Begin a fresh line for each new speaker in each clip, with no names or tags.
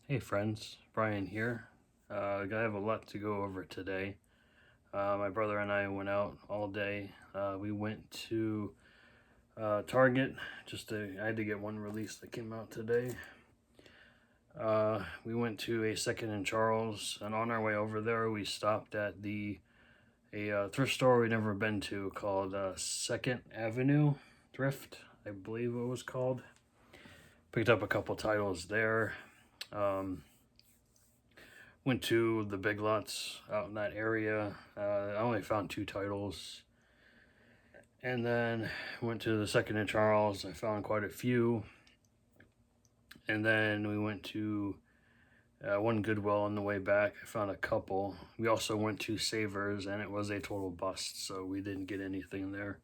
Hey friends, Brian here. I have a lot to go over today. My brother and I went out all day. We went to Target. I had to get one release that came out today. We went to a Second and Charles, and on our way over there, we stopped at a thrift store we'd never been to called Second Avenue Thrift, I believe it was called. Picked up a couple titles there. Went to the Big Lots out in that area. I only found 2 titles. And then went to the Second and Charles. I found quite a few. And then we went to one Goodwill on the way back. I found a couple. We also went to Sever's, and it was a total bust, so we didn't get anything there.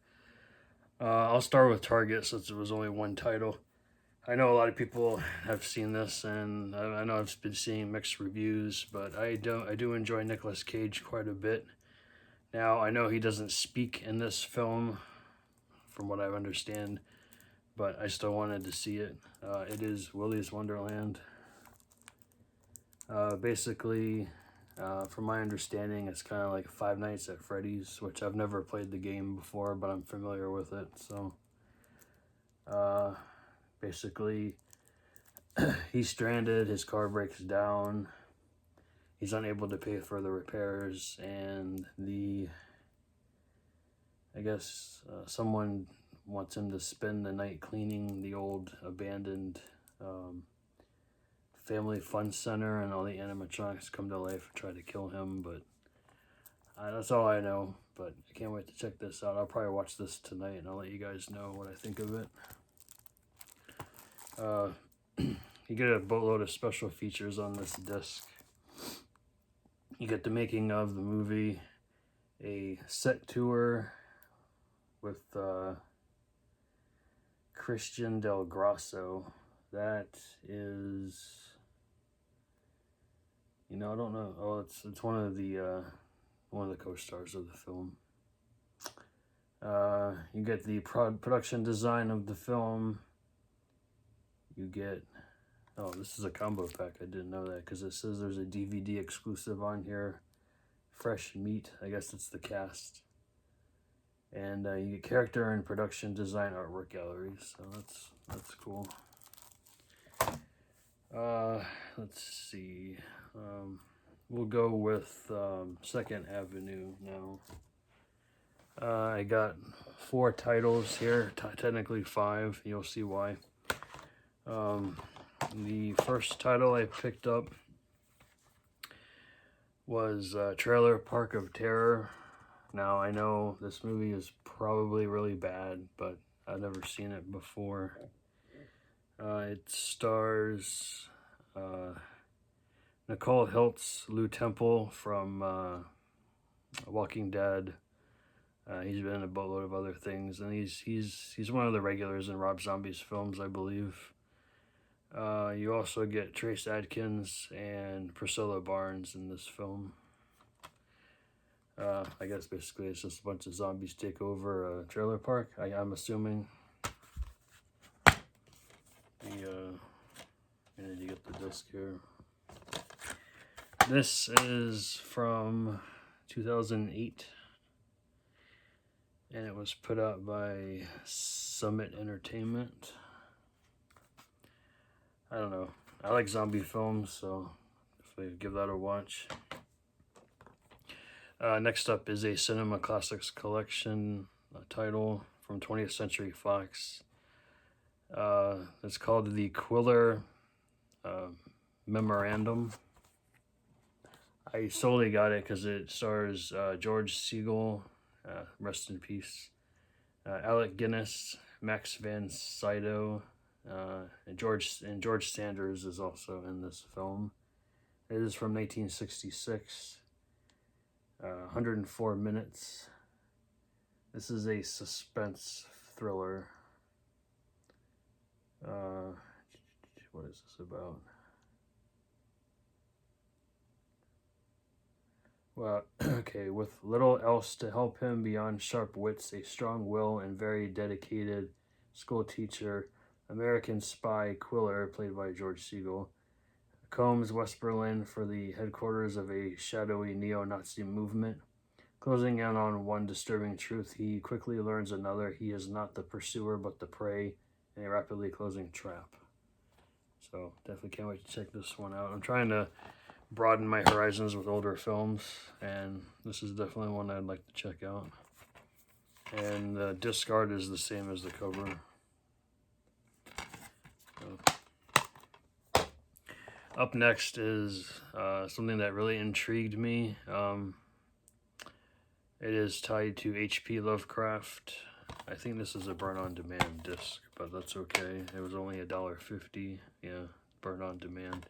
I'll start with Target since it was only one title. I know a lot of people have seen this, and I know I've been seeing mixed reviews, but I do enjoy Nicolas Cage quite a bit. Now, I know he doesn't speak in this film, from what I understand, but I still wanted to see it. It is Willy's Wonderland. Basically, from my understanding, it's kind of like Five Nights at Freddy's, which I've never played the game before, but I'm familiar with it, so... Basically, he's stranded, his car breaks down, he's unable to pay for the repairs, and someone wants him to spend the night cleaning the old abandoned family fun center, and all the animatronics come to life and try to kill him, but that's all I know. But I can't wait to check this out. I'll probably watch this tonight, and I'll let you guys know what I think of it. You get a boatload of special features on this disc. You get the making of the movie, a set tour with Christian Del Grosso. That is, I don't know. Oh, it's one of the co-stars of the film. You get the production design of the film. You get, oh, this is a combo pack. I didn't know that because it says there's a DVD exclusive on here. Fresh meat, I guess it's the cast. And you get character and production design artwork galleries, so that's cool. Let's see. We'll go with Second Avenue now. I got 4 titles here, technically 5. You'll see why. The first title I picked up was Trailer Park of Terror. Now, I know this movie is probably really bad, but I've never seen it before. It stars Nicole Hiltz, Lou Temple from Walking Dead. He's been in a boatload of other things, and he's one of the regulars in Rob Zombie's films, I believe. You also get Trace Adkins and Priscilla Barnes in this film. I guess basically it's just a bunch of zombies take over a trailer park, I'm assuming. And you get the disc here. This is from 2008. And it was put out by Summit Entertainment. I don't know. I like zombie films, so definitely give that a watch. Next up is a Cinema Classics Collection title from 20th Century Fox. It's called The Quiller Memorandum. I solely got it because it stars George Siegel, rest in peace, Alec Guinness, Max von Sydow, and George Sanders is also in this film. It is from 1966. 104 minutes. This is a suspense thriller. What is this about? Well, okay, with little else to help him beyond sharp wits, a strong will, and very dedicated school teacher, American spy Quiller, played by George Siegel, combs West Berlin for the headquarters of a shadowy neo-Nazi movement. Closing in on one disturbing truth, he quickly learns another. He is not the pursuer, but the prey in a rapidly closing trap. So definitely can't wait to check this one out. I'm trying to broaden my horizons with older films, and this is definitely one I'd like to check out. And the disc art is the same as the cover. So. Up next is something that really intrigued me. It is tied to H.P. Lovecraft. I think this is a burn-on-demand disc, but that's okay. It was only $1.50. Yeah, burn-on-demand.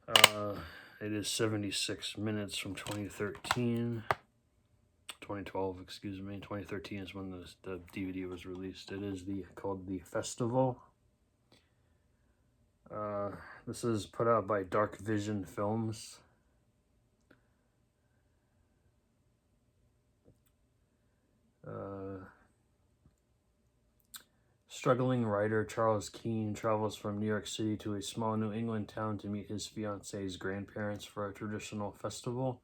It is 76 minutes from 2012, excuse me. 2013 is when the DVD was released. It is called The Festival. This is put out by Dark Vision Films. Struggling writer Charles Keene travels from New York City to a small New England town to meet his fiance's grandparents for a traditional festival.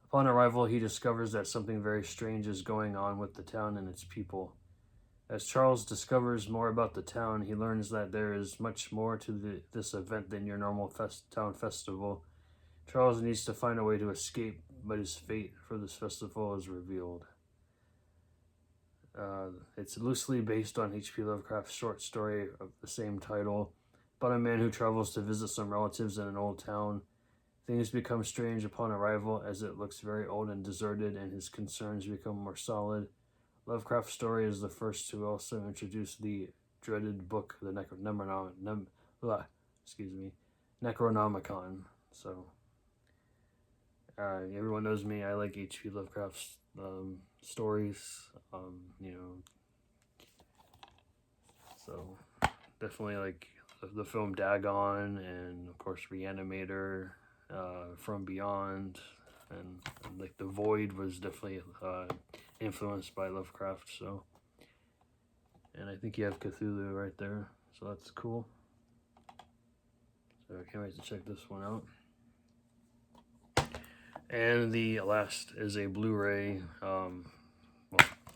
Upon arrival, he discovers that something very strange is going on with the town and its people. As Charles discovers more about the town, he learns that there is much more to this event than your normal town festival. Charles needs to find a way to escape, but his fate for this festival is revealed. It's loosely based on H.P. Lovecraft's short story of the same title, about a man who travels to visit some relatives in an old town. Things become strange upon arrival as it looks very old and deserted, and his concerns become more solid. Lovecraft's story is the first to also introduce the dreaded book, the Necronomicon. So, everyone knows me. I like H.P. Lovecraft's stories, so definitely like the film Dagon, and of course Reanimator, From Beyond, and like The Void was definitely influenced by Lovecraft. So, and I think you have Cthulhu right there, so that's cool. So I can't wait to check this one out. And the last is a Blu-ray,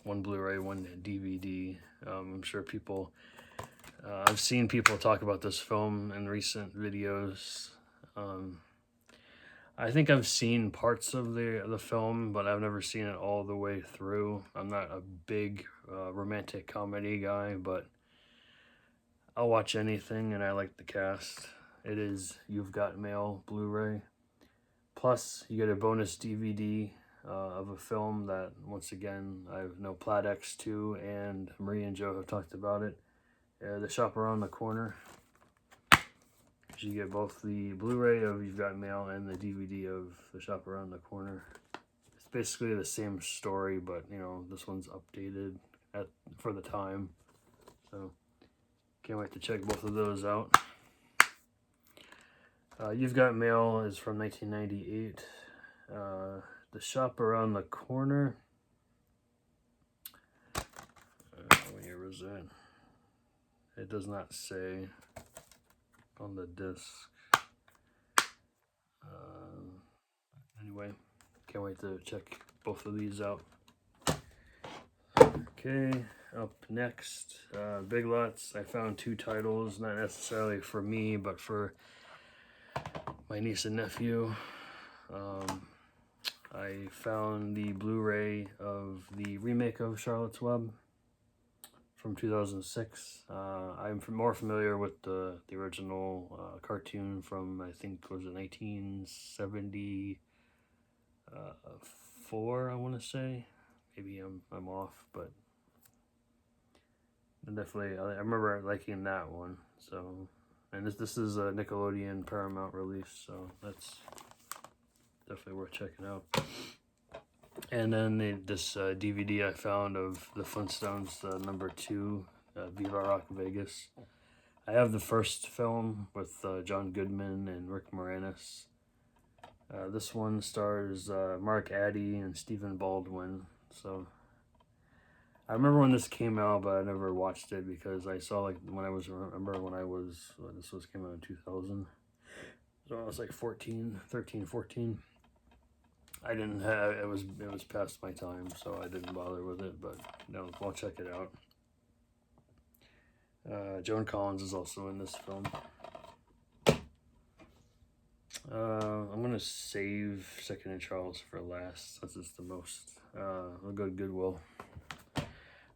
one Blu-ray, one DVD. I'm sure people, I've seen people talk about this film in recent videos. I think I've seen parts of the film, but I've never seen it all the way through. I'm not a big romantic comedy guy, but I'll watch anything, and I like the cast. It is You've Got Mail Blu-ray. Plus, you get a bonus DVD of a film that, once again, I know Pladex 2 and Marie and Joe have talked about it. The Shop Around the Corner. You get both the Blu-ray of You've Got Mail and the DVD of The Shop Around the Corner. It's basically the same story, but, this one's updated for the time. So, can't wait to check both of those out. You've Got Mail is from 1998. The Shop Around the Corner. What year was that? It does not say on the disc. Anyway, can't wait to check both of these out. Okay, up next, Big Lots. I found 2 titles, not necessarily for me, but for my niece and nephew. I found the Blu-ray of the remake of Charlotte's Web from 2006. I'm more familiar with the original cartoon from, I think, was it 1974, I want to say. Maybe I'm off, but definitely I remember liking that one. So, and this is a Nickelodeon Paramount release, so that's definitely worth checking out. And then this DVD I found of the Flintstones number 2, Viva Rock Vegas. I have the first film with John Goodman and Rick Moranis. This one stars Mark Addy and Stephen Baldwin. So I remember when this came out, but I never watched it because I saw this came out in 2000. So I was like 14, 13, 14. I didn't have, it was past my time, so I didn't bother with it, but no, I'll check it out. Joan Collins is also in this film. I'm gonna save Second and Charles for last, since it's the most. I'll go to Goodwill.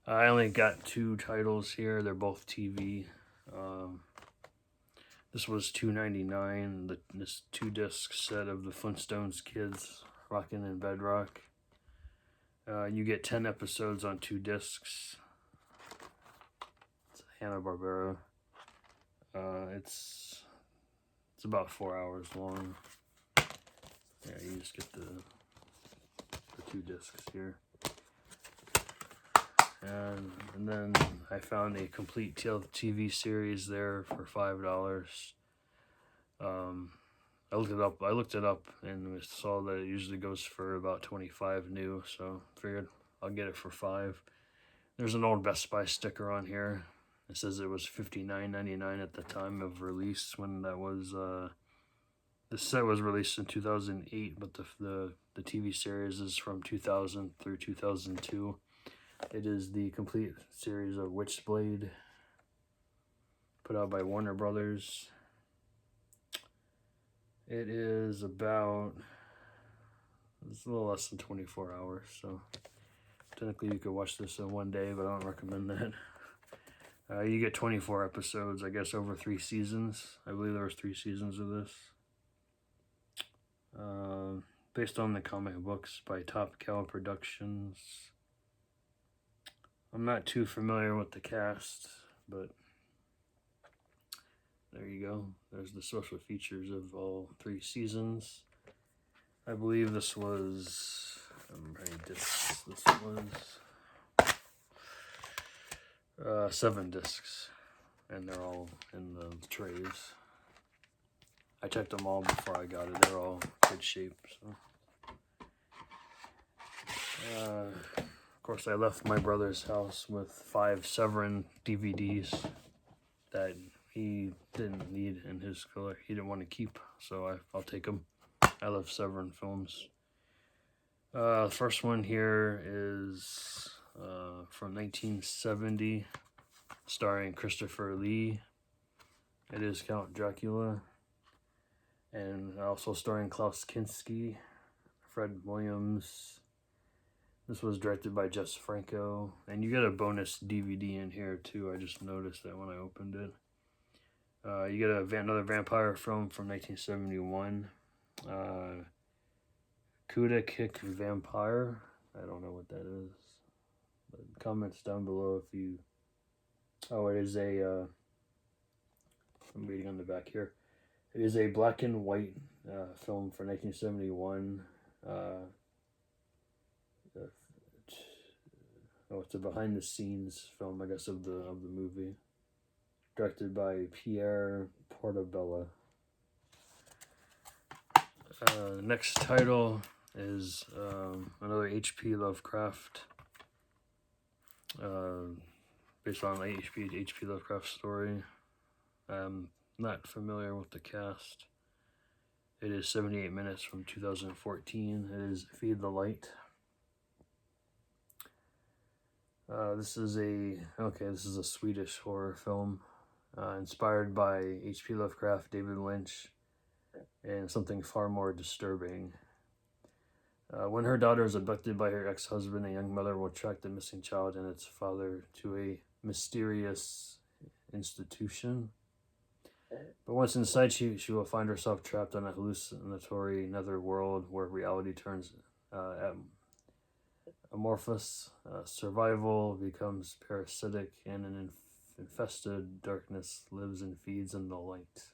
I only got 2 titles here. They're both TV. This was $2.99. This 2-disc set of the Flintstones Kids Rockin' in Bedrock. You get 10 episodes on 2 discs. It's Hanna-Barbera. It's about 4 hours long. Yeah, you just get the 2 discs here. And then I found a complete TV series there for $5. I looked it up and saw that it usually goes for about $25 new, so figured I'll get it for $5. There's an old Best Buy sticker on here. It says it was $59.99 at the time of release when that was. This set was released in 2008, but the TV series is from 2000 through 2002. It is the complete series of Witchblade, put out by Warner Brothers. It is about, it's a little less than 24 hours, so technically you could watch this in one day, but I don't recommend that. You get 24 episodes, I guess, over 3 seasons. I believe there was 3 seasons of this. Based on the comic books by Top Cow Productions. I'm not too familiar with the cast, but there you go. There's the social features of all 3 seasons. I believe this was, this was 7 discs, and they're all in the trays. I checked them all before I got it. They're all good shape. So, of course, I left my brother's house with 5 Severin DVDs that he didn't need in his collection. He didn't want to keep, so I'll take them. I love Severin films. The first one here is from 1970, starring Christopher Lee. It is Count Dracula. And also starring Klaus Kinski, Fred Williams. This was directed by Jess Franco. And you get a bonus DVD in here too. I just noticed that when I opened it. You get another vampire film from 1971. Kuda Kick Vampire. I don't know what that is. But comments down below if you... Oh, it is a... I'm reading on the back here. It is a black and white film from 1971. It's a behind-the-scenes film, I guess, of the movie. Directed by Pierre Portabella. The next title is another H.P. Lovecraft. Based on an H.P. Lovecraft story. Not familiar with the cast. It is 78 minutes from 2014. It is Feed the Light. This is a Swedish horror film inspired by H.P. Lovecraft, David Lynch, and something far more disturbing. When her daughter is abducted by her ex-husband, a young mother will track the missing child and its father to a mysterious institution. But once inside, she will find herself trapped on a hallucinatory nether world where reality turns amorphous. Survival becomes parasitic, and an infested darkness lives and feeds in the light.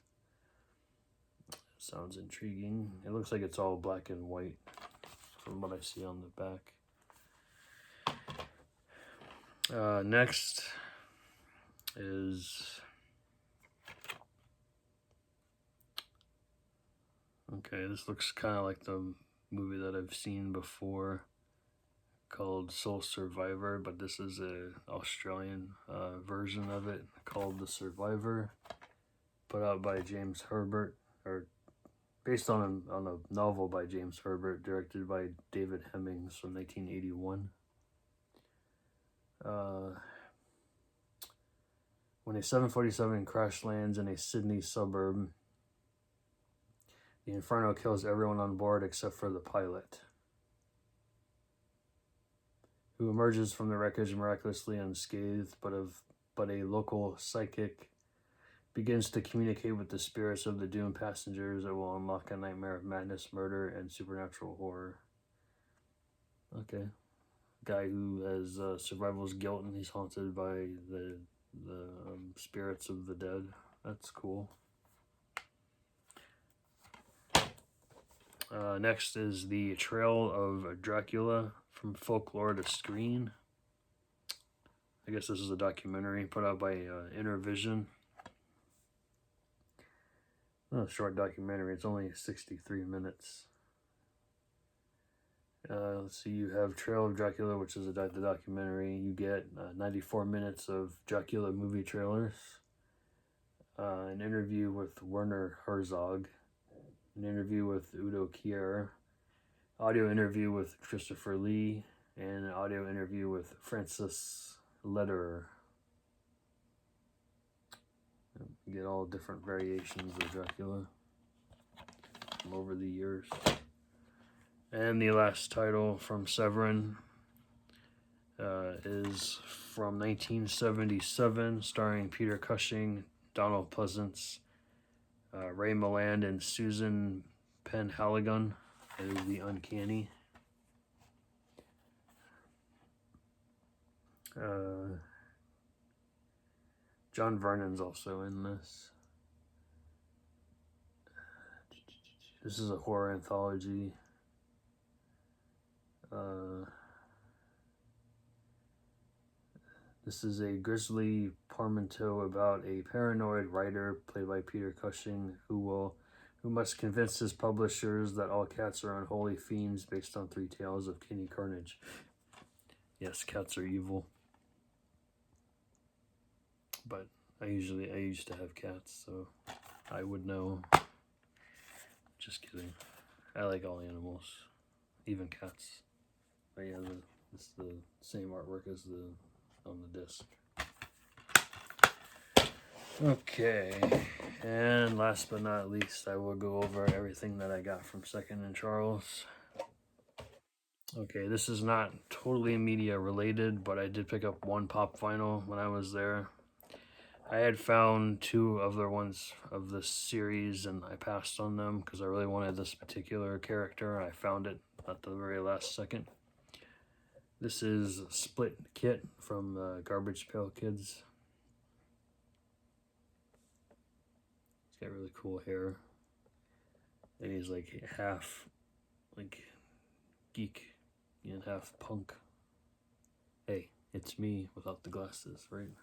Sounds intriguing. It looks like it's all black and white from what I see on the back. Next is... Okay, this looks kind of like the movie that I've seen before called Soul Survivor, but this is a Australian version of it called The Survivor, put out by James Herbert, or based on a novel by James Herbert, directed by David Hemmings from 1981. When a 747 crash lands in a Sydney suburb, the Inferno kills everyone on board except for the pilot, who emerges from the wreckage miraculously unscathed, but a local psychic begins to communicate with the spirits of the doomed passengers that will unlock a nightmare of madness, murder, and supernatural horror. Okay. Guy who has survival's guilt and he's haunted by the spirits of the dead. That's cool. Next is The Trail of Dracula, From Folklore to Screen. I guess this is a documentary put out by Intervision. Not a short documentary, it's only 63 minutes. Let's see, you have Trail of Dracula, which is the documentary. You get 94 minutes of Dracula movie trailers, an interview with Werner Herzog, an interview with Udo Kier, audio interview with Christopher Lee, and an audio interview with Francis Lederer. You get all different variations of Dracula from over the years. And the last title, from Severin, is from 1977, starring Peter Cushing, Donald Pleasance, Ray Milland, and Susan Penhaligon as the Uncanny. John Vernon's also in this. This is a horror anthology. This is a grisly portmanteau about a paranoid writer played by Peter Cushing who must convince his publishers that all cats are unholy fiends based on 3 tales of Kitty Carnage. Yes, cats are evil. But I used to have cats, so I would know. Just kidding. I like all animals, even cats. But yeah, it's the same artwork as on the disc. Okay, and last but not least, I will go over everything that I got from Second and Charles. Okay, this is not totally media related, but I did pick up one pop vinyl when I was there. I had found 2 other ones of this series and I passed on them because I really wanted this particular character. I found it at the very last second. This is Split Kit from Garbage Pail Kids. He's got really cool hair. And he's like half like geek and half punk. Hey, it's me without the glasses, right?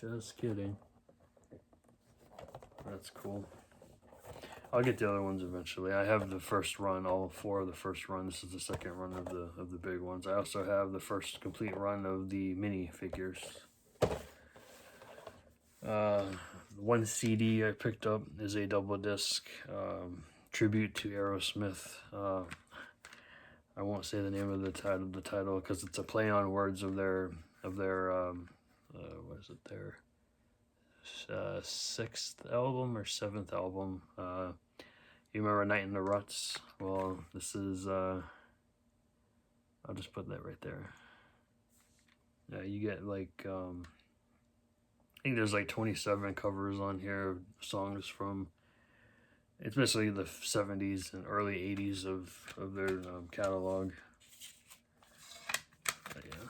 Just kidding. That's cool. I'll get the other ones eventually. I have the first run, all 4 of the first run. This is the second run of the big ones. I also have the first complete run of the mini figures. One CD I picked up is a double disc tribute to Aerosmith. I won't say the name of the title because it's a play on words of their what is it, their 6th album or 7th album. You remember Night in the Ruts? Well, this is I'll just put that right there. Yeah, you get like I think there's like 27 covers on here of songs from, it's basically the 70s and early 80s of their catalog. But yeah.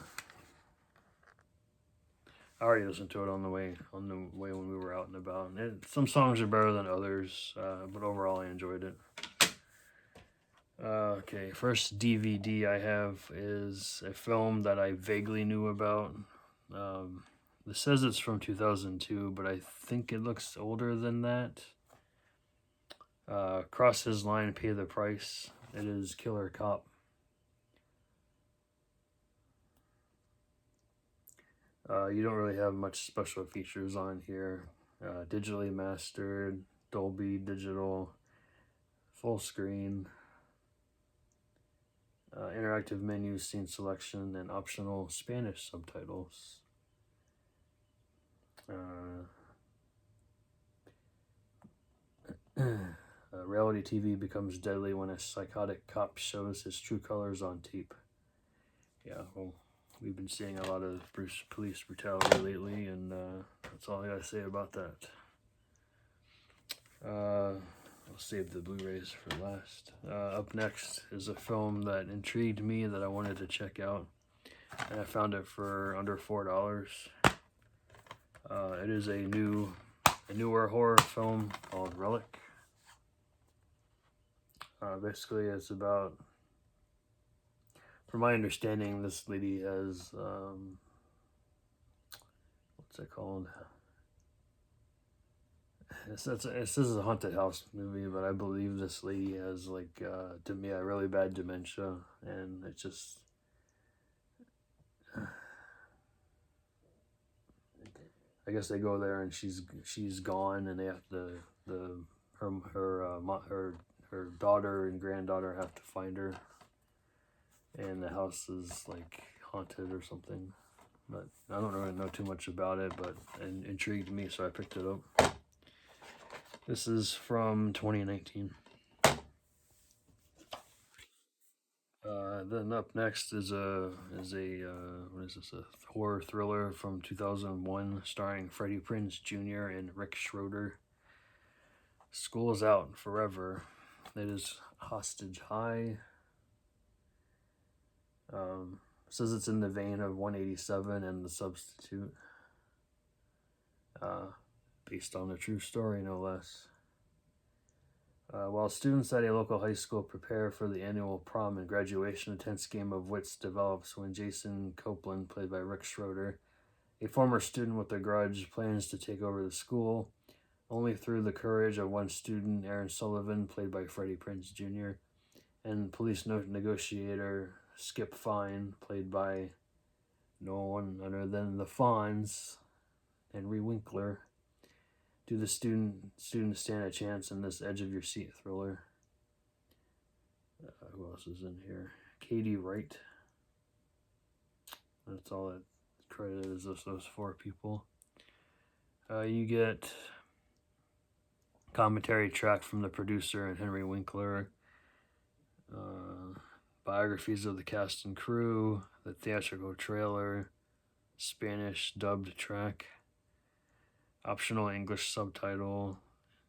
I already listened to it on the way when we were out and about. And some songs are better than others, but overall I enjoyed it. Okay, first DVD I have is a film that I vaguely knew about. This says it's from 2002, but I think it looks older than that. Cross His Line, Pay the Price. It is Killer Cop. You don't really have much special features on here. Digitally mastered, Dolby Digital, full screen, interactive menus, scene selection, and optional Spanish subtitles. Reality TV becomes deadly when a psychotic cop shows his true colors on tape. Yeah, well, we've been seeing a lot of police brutality lately, and that's all I gotta say about that. I'll save the Blu-rays for last. Up next is a film that intrigued me that I wanted to check out, and I found it for under $4. It is a newer horror film called Relic. Basically, it's about, from my understanding, this lady has, what's it called? This is a haunted house movie, but I believe this lady has, like, really bad dementia, and it's just, I guess they go there and she's gone, and they have to, her daughter and granddaughter have to find her, and the house is like haunted or something. But I don't really know too much about it, but it intrigued me, so I picked it up. This is from 2019. Then up next is a what is this? A horror thriller from 2001, starring Freddie Prinze Jr. and Rick Schroeder. School is out forever. It is Hostage High. Says it's in the vein of 187 and The Substitute. Based on a true story, no less. While students at a local high school prepare for the annual prom and graduation, a tense game of wits develops when Jason Copeland, played by Rick Schroeder, a former student with a grudge, plans to take over the school. Only through the courage of one student, Aaron Sullivan, played by Freddie Prinze Jr., and police negotiator Skip Fine, played by no one other than the Fonz, Henry Winkler, do the students stand a chance in this edge-of-your-seat thriller? Who else is in here? Katie Wright. That's all that credit is, those four people. You get commentary track from the producer and Henry Winkler, biographies of the cast and crew, the theatrical trailer, Spanish dubbed track, optional English subtitle,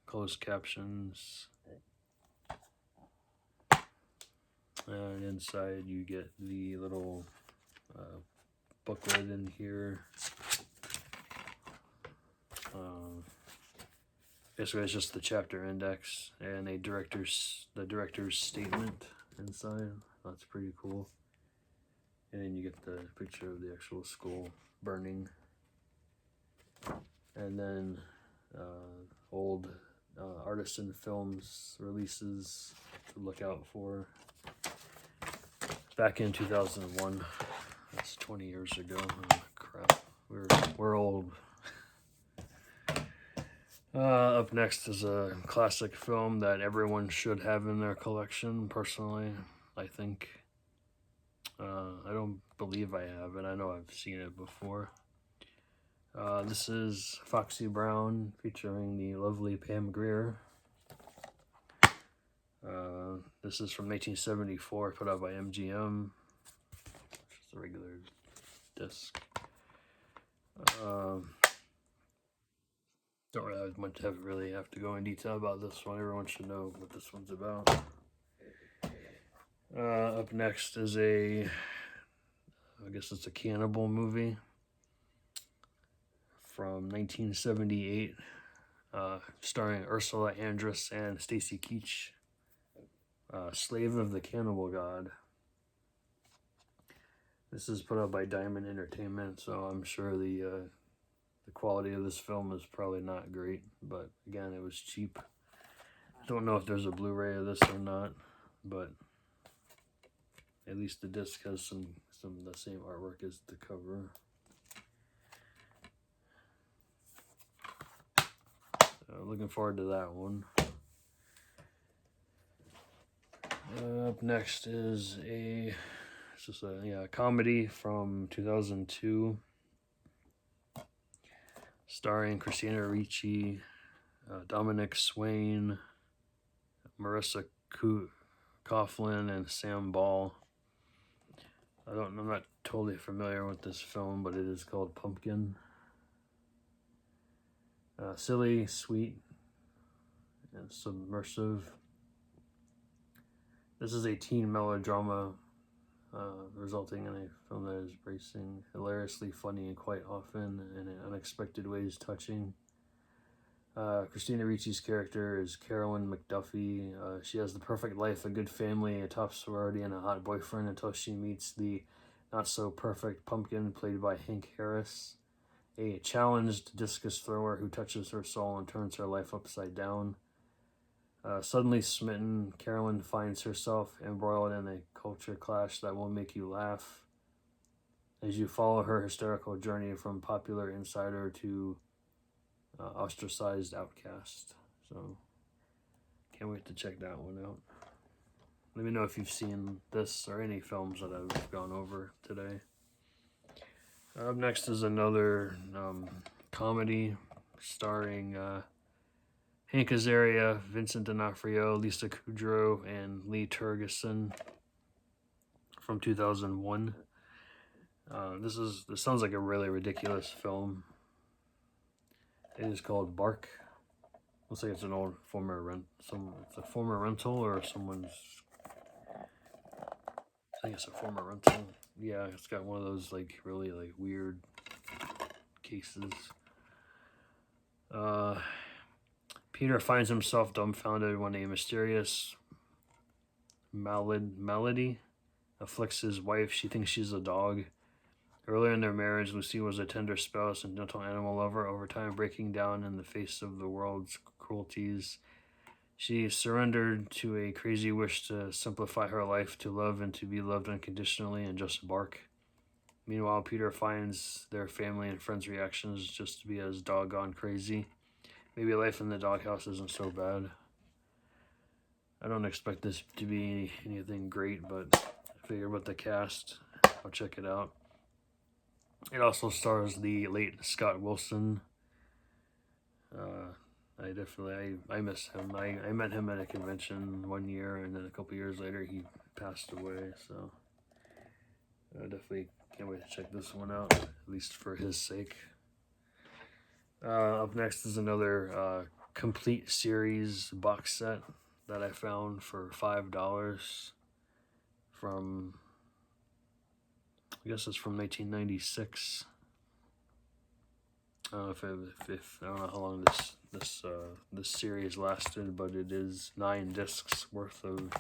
closed captions, and inside you get the little booklet in here. Basically, it's just the chapter index and the director's statement inside. That's pretty cool. And then you get the picture of the actual school burning. And then old Artisan Films releases to look out for. Back in 2001. That's 20 years ago. Oh, crap. We're old. Up next is a classic film that everyone should have in their collection, personally, I think. I don't believe I have it. I know I've seen it before. This is Foxy Brown, featuring the lovely Pam Grier. This is from 1974, put out by MGM. Just a regular disc. Don't really have to go in detail about this one. Everyone should know what this one's about. Up next is I guess it's a cannibal movie from 1978, starring Ursula Andress and Stacy Keach. Slave of the Cannibal God. This is put out by Diamond Entertainment, so I'm sure the quality of this film is probably not great, but again, it was cheap. Don't know if there's a Blu-ray of this or not, but at least the disc has some of the same artwork as the cover. So looking forward to that one. Up next is it's just a comedy from 2002, starring Christina Ricci, Dominic Swain, Marissa Coughlin, and Sam Ball. I'm not totally familiar with this film, but it is called Pumpkin. Silly, sweet, and submersive. This is a teen melodrama resulting in a film that is bracing, hilariously funny, and quite often in unexpected ways touching. Christina Ricci's character is Carolyn McDuffie. She has the perfect life, a good family, a top sorority, and a hot boyfriend until she meets the not-so-perfect Pumpkin, played by Hank Harris, a challenged discus thrower who touches her soul and turns her life upside down. Suddenly smitten, Carolyn finds herself embroiled in a culture clash that will make you laugh as you follow her hysterical journey from popular insider to ostracized outcast. So, can't wait to check that one out. Let me know if you've seen this or any films that I've gone over today. Up next is another comedy starring Hank Azaria, Vincent D'Onofrio, Lisa Kudrow, and Lee Tergesen from 2001. This sounds like a really ridiculous film. It is called Bark. Looks like it's an old it's a former rental or someone's. I think it's a former rental. Yeah, it's got one of those really weird cases. Peter finds himself dumbfounded when a mysterious malady afflicts his wife. She thinks she's a dog. Earlier in their marriage, Lucy was a tender spouse and gentle animal lover. Over time, breaking down in the face of the world's cruelties, she surrendered to a crazy wish to simplify her life, to love and to be loved unconditionally, and just bark. Meanwhile, Peter finds their family and friends' reactions just to be as doggone crazy. Maybe life in the doghouse isn't so bad. I don't expect this to be anything great, but I figured with the cast, I'll check it out. It also stars the late Scott Wilson. I miss him. I met him at a convention one year, and then a couple years later he passed away. So I definitely can't wait to check this one out, at least for his sake. Up next is another complete series box set that I found for $5 from, I guess it's from 1996. I don't know if I don't know how long this series lasted, but it is 9 discs worth of.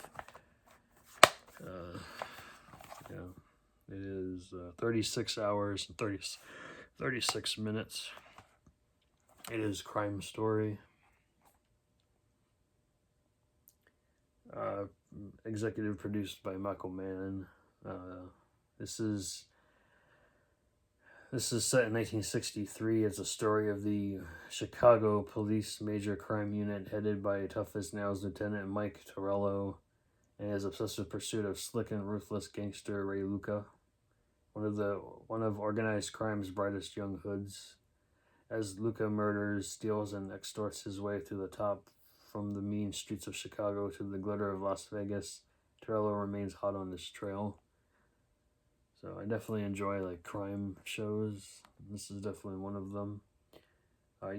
It is 36 hours and 36 minutes. It is Crime Story. Executive produced by Michael Mann. This is set in 1963. It's a story of the Chicago Police Major Crime Unit, headed by tough-as-nails Lieutenant Mike Torello and his obsessive pursuit of slick and ruthless gangster Ray Luca, one of organized crime's brightest young hoods. As Luca murders, steals, and extorts his way through the top from the mean streets of Chicago to the glitter of Las Vegas, Torello remains hot on this trail. So I definitely enjoy crime shows. This is definitely one of them.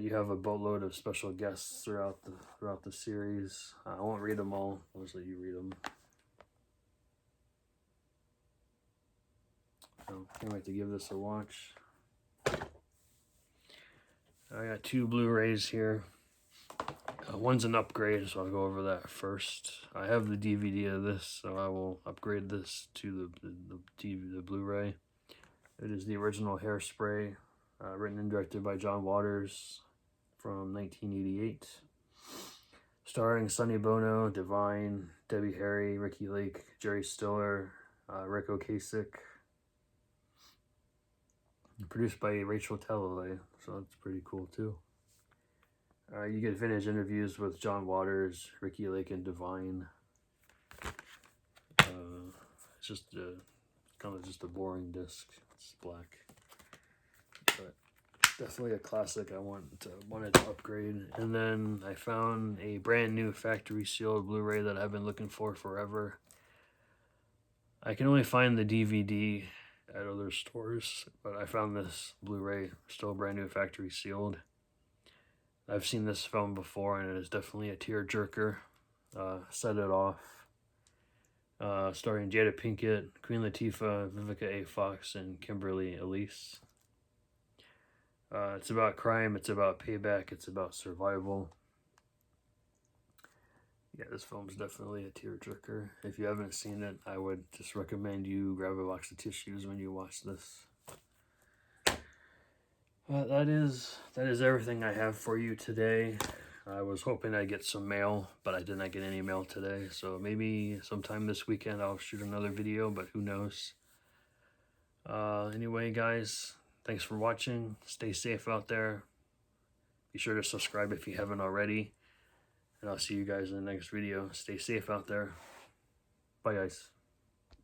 You have a boatload of special guests throughout the series. I won't read them all. I'll just let you read them. So can't wait to give this a watch. I got 2 Blu-rays here. One's an upgrade, so I'll go over that first. I have the DVD of this, so I will upgrade this to the Blu-ray. It is the original Hairspray, written and directed by John Waters from 1988. Starring Sonny Bono, Divine, Debbie Harry, Ricky Lake, Jerry Stiller, Rick Ocasek. Produced by Rachel Talalay, so that's pretty cool too. You get vintage interviews with John Waters, Ricky Lake, and Divine. just kind of just a boring disc. It's black, but definitely a classic. I wanted to upgrade. And then I found a brand new factory sealed Blu-ray that I've been looking for forever. I can only find the DVD at other stores, but I found this Blu-ray still brand new factory sealed. I've seen this film before, and it is definitely a tearjerker. Set It Off, starring Jada Pinkett, Queen Latifah, Vivica A. Fox, and Kimberly Elise. It's about crime, it's about payback, it's about survival. Yeah, this film's definitely a tearjerker. If you haven't seen it, I would just recommend you grab a box of tissues when you watch this. That is everything I have for you today. I was hoping I'd get some mail, but I did not get any mail today. So maybe sometime this weekend I'll shoot another video, but who knows. Anyway, guys, thanks for watching. Stay safe out there. Be sure to subscribe if you haven't already. And I'll see you guys in the next video. Stay safe out there. Bye, guys.